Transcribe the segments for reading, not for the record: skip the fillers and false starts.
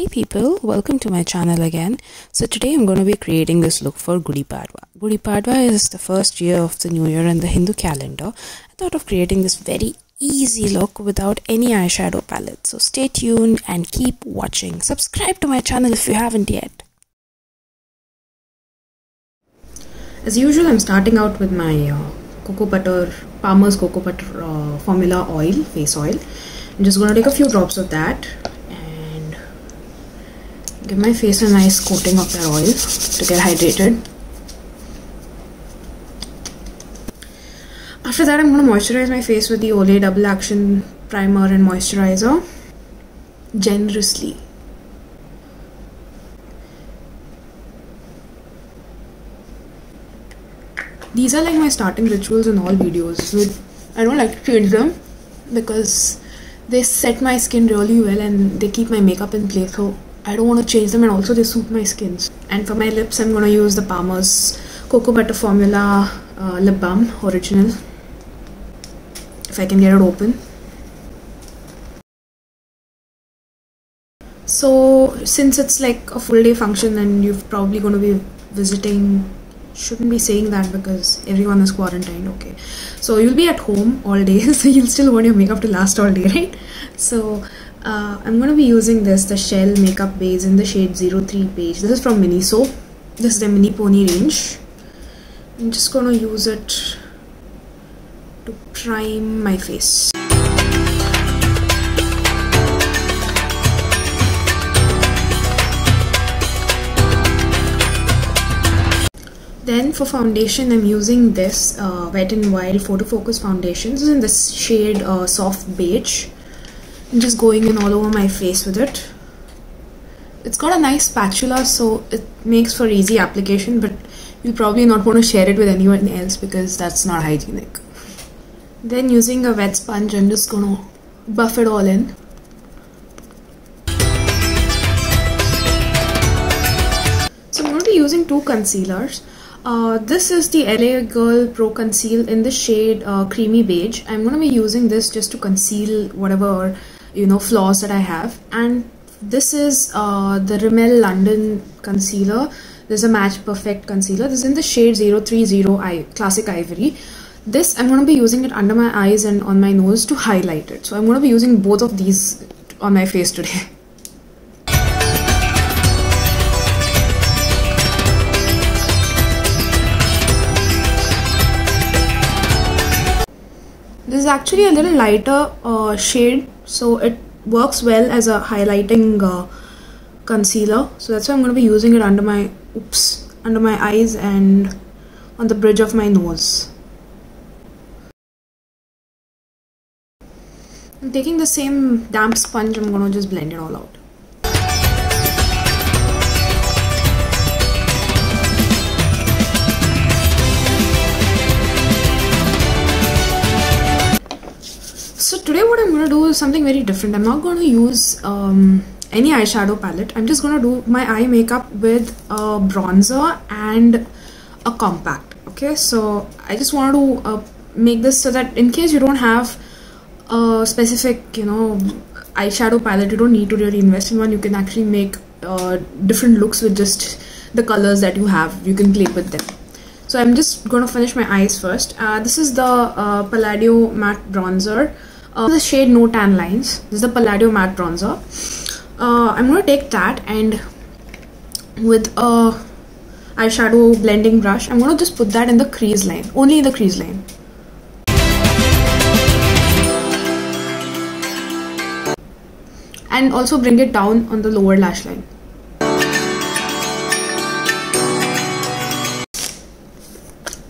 Hey people, welcome to my channel again. So today I'm going to be creating this look for Gudi Padwa. Gudi Padwa is the first year of the new year in the Hindu calendar. I thought of creating this very easy look without any eyeshadow palette. So stay tuned and keep watching. Subscribe to my channel if you haven't yet. As usual, I'm starting out with my Palmer's Cocoa Butter Formula Oil, face oil. I'm just going to take a few drops of that and give my face a nice coating of that oil to get hydrated. After that, I'm going to moisturize my face with the Olay Double Action Primer and Moisturiser generously. These are like my starting rituals in all videos. I don't like to change them because they set my skin really well and they keep my makeup in place. So I don't want to change them, and also they suit my skin. And for my lips, I'm going to use the Palmer's Cocoa Butter Formula Lip Balm Original. If I can get it open. So since it's like a full day function and you're probably going to be visiting, shouldn't be saying that because everyone is quarantined, okay, so you'll be at home all day, so you'll still want your makeup to last all day, right? So I'm going to be using the Shell makeup base in the shade 03 Beige. This is from Miniso. This is the mini pony range. I'm just going to use it to prime my face. Then for foundation, I'm using this Wet n Wild Photofocus foundation. This is in this shade Soft Beige. I'm just going in all over my face with it. It's got a nice spatula, so it makes for easy application, but you'll probably not want to share it with anyone else because that's not hygienic. Then using a wet sponge, I'm just going to buff it all in. So I'm going to be using two concealers. This is the L.A Girl Pro Conceal in the shade Creamy Beige. I'm going to be using this just to conceal whatever, flaws that I have. And this is the Rimmel London Concealer. This is a Match Perfect Concealer. This is in the shade 030 Classic Ivory. This, I'm going to be using it under my eyes and on my nose to highlight it. So I'm going to be using both of these on my face today. This is actually a little lighter shade, so it works well as a highlighting concealer. So that's why I'm going to be using it under my eyes and on the bridge of my nose. I'm taking the same damp sponge. I'm going to just blend it all out. So today what I'm going to do is something very different. I'm not going to use any eyeshadow palette. I'm just going to do my eye makeup with a bronzer and a compact. Okay, so I just wanted to make this so that in case you don't have a specific, eyeshadow palette, you don't need to really invest in one. You can actually make different looks with just the colors that you have. You can play with them. So I'm just going to finish my eyes first. This is the Palladio matte bronzer. The shade No Tan Lines. This is the Palladio matte bronzer. I'm going to take that and with a eyeshadow blending brush, I'm going to just put that in the crease line, only in the crease line. And also bring it down on the lower lash line.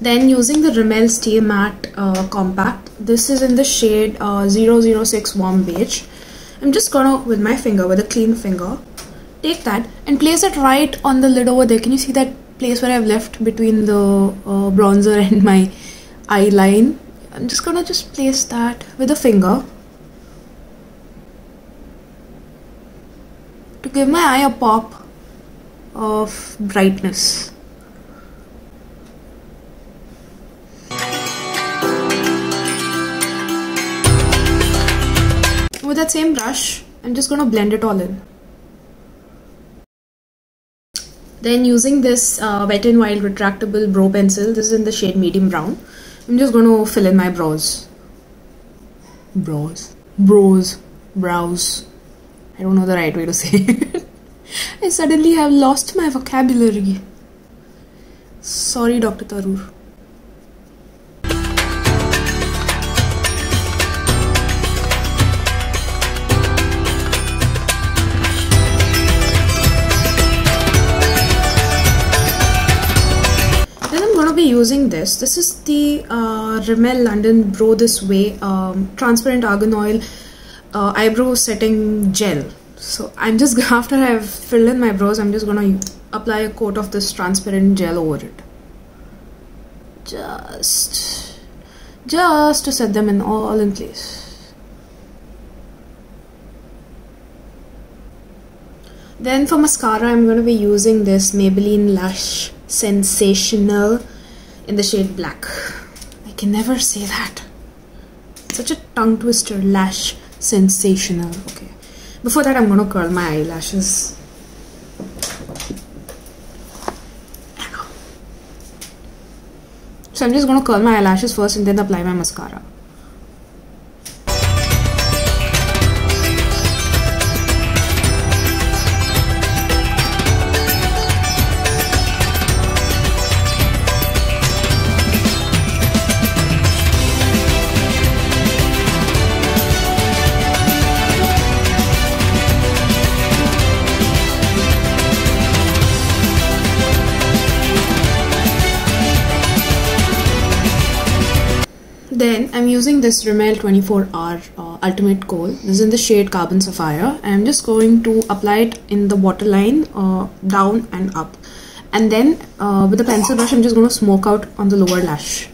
Then using the Rimmel Stay Matte Compact, this is in the shade 006 Warm Beige. I'm just gonna, with my finger, with a clean finger, take that and place it right on the lid over there. Can you see that place where I've left between the bronzer and my eye line? I'm just gonna place that with a finger to give my eye a pop of brightness. With that same brush, I'm just going to blend it all in. Then using this Wet n Wild retractable brow pencil, this is in the shade medium brown, I'm just going to fill in my brows. Brows. I don't know the right way to say it. I suddenly have lost my vocabulary. Sorry, Dr. Tarur. Be using this. This is the Rimmel London Brow This Way transparent argan oil eyebrow setting gel. So I'm just, after I've filled in my brows, I'm just gonna apply a coat of this transparent gel over it, just to set them in all in place. Then for mascara, I'm going to be using this Maybelline Lash Sensational in the shade black. I can never say that. Such a tongue twister. Lash Sensational. Okay. Before that, I'm gonna curl my eyelashes. So I'm just gonna curl my eyelashes first and then apply my mascara. Then I'm using this Rimmel 24-hour Ultimate Kohl. This is in the shade Carbon Sapphire. I'm just going to apply it in the waterline, down and up. And then with the pencil brush, I'm just going to smoke out on the lower lash.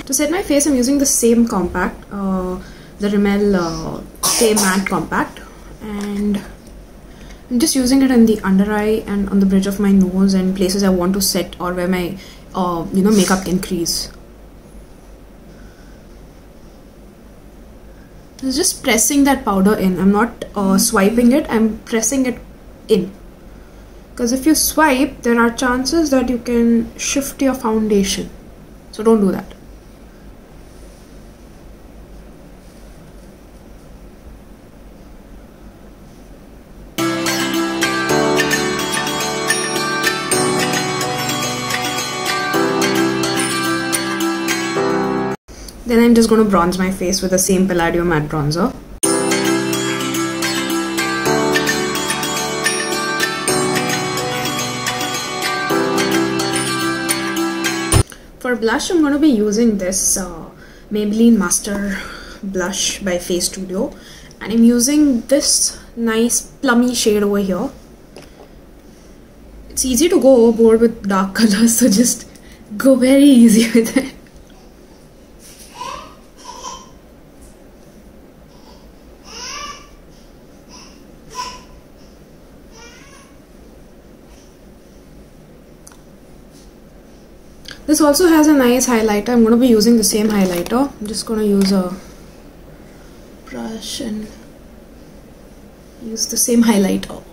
To set my face, I'm using the same compact, the Rimmel Stay Matte Compact, and I'm just using it in the under eye and on the bridge of my nose and places I want to set or where my makeup can crease. I'm just pressing that powder in. I'm not swiping it, I'm pressing it in. Because if you swipe, there are chances that you can shift your foundation. So don't do that. Then I'm just going to bronze my face with the same Palladio matte bronzer. For blush, I'm going to be using this Maybelline Master Blush by Face Studio. And I'm using this nice plummy shade over here. It's easy to go overboard with dark colors, so just go very easy with it. This also has a nice highlighter. I'm going to be using the same highlighter. I'm just going to use a brush and use the same highlighter.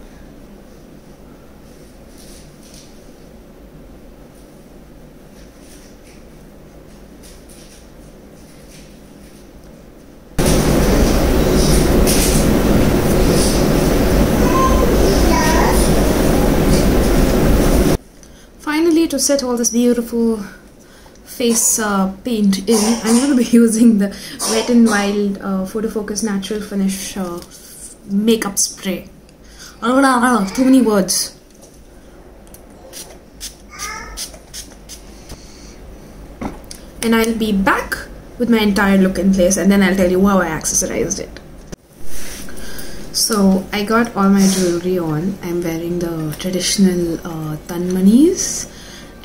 To set all this beautiful face paint in, I'm going to be using the Wet n Wild Photofocus Natural Finish makeup spray. Too many words. And I'll be back with my entire look in place, and then I'll tell you how I accessorized it. So I got all my jewelry on. I'm wearing the traditional tanmanis,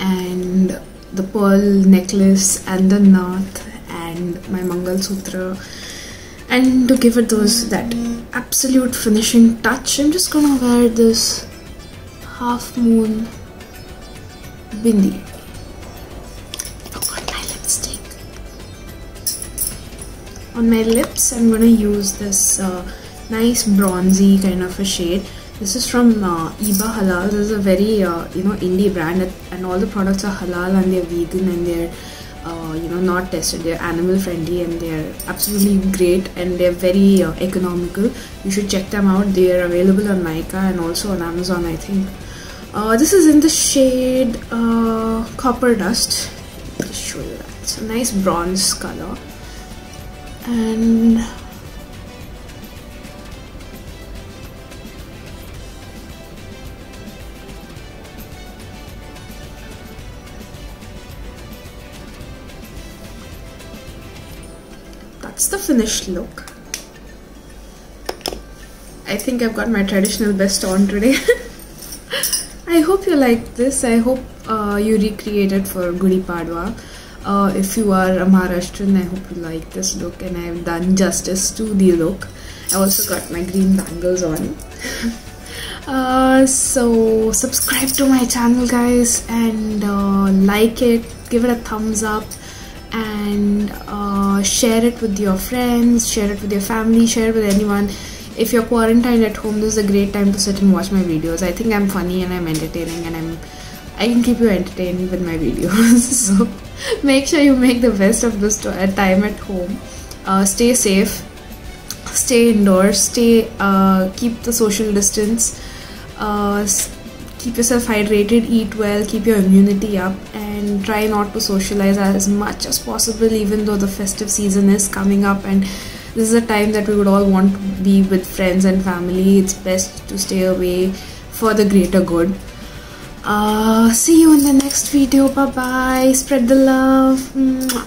and the pearl necklace and the nath and my Mangal Sutra, and to give it that absolute finishing touch, I'm just gonna wear this half moon bindi. Oh god, my lipstick. On my lips, I'm gonna use this nice bronzy kind of a shade. This is from Iba Halal. This is a very indie brand, and all the products are halal and they're vegan and they're not tested. They're animal friendly and they're absolutely great, and they're very economical. You should check them out. They are available on Nykaa and also on Amazon, I think. This is in the shade Copper Dust. Let me just show you that. It's a nice bronze color, and that's the finished look. I think I've got my traditional best on today. I hope you like this. I hope you recreate it for Gudi Padwa. If you are a Maharashtrian, I hope you like this look, and I've done justice to the look. I also got my green bangles on. So subscribe to my channel, guys, and like it, give it a thumbs up, and share it with your friends, share it with your family, share it with anyone. If you're quarantined at home, this is a great time to sit and watch my videos. I think I'm funny and I'm entertaining, and I can keep you entertained with my videos. So make sure you make the best of this time at home. Stay safe, stay indoors, keep the social distance, keep yourself hydrated, eat well, keep your immunity up, and try not to socialize as much as possible, even though the festive season is coming up and this is a time that we would all want to be with friends and family. It's best to stay away for the greater good. See you in the next video. Bye bye. Spread the love. Mwah.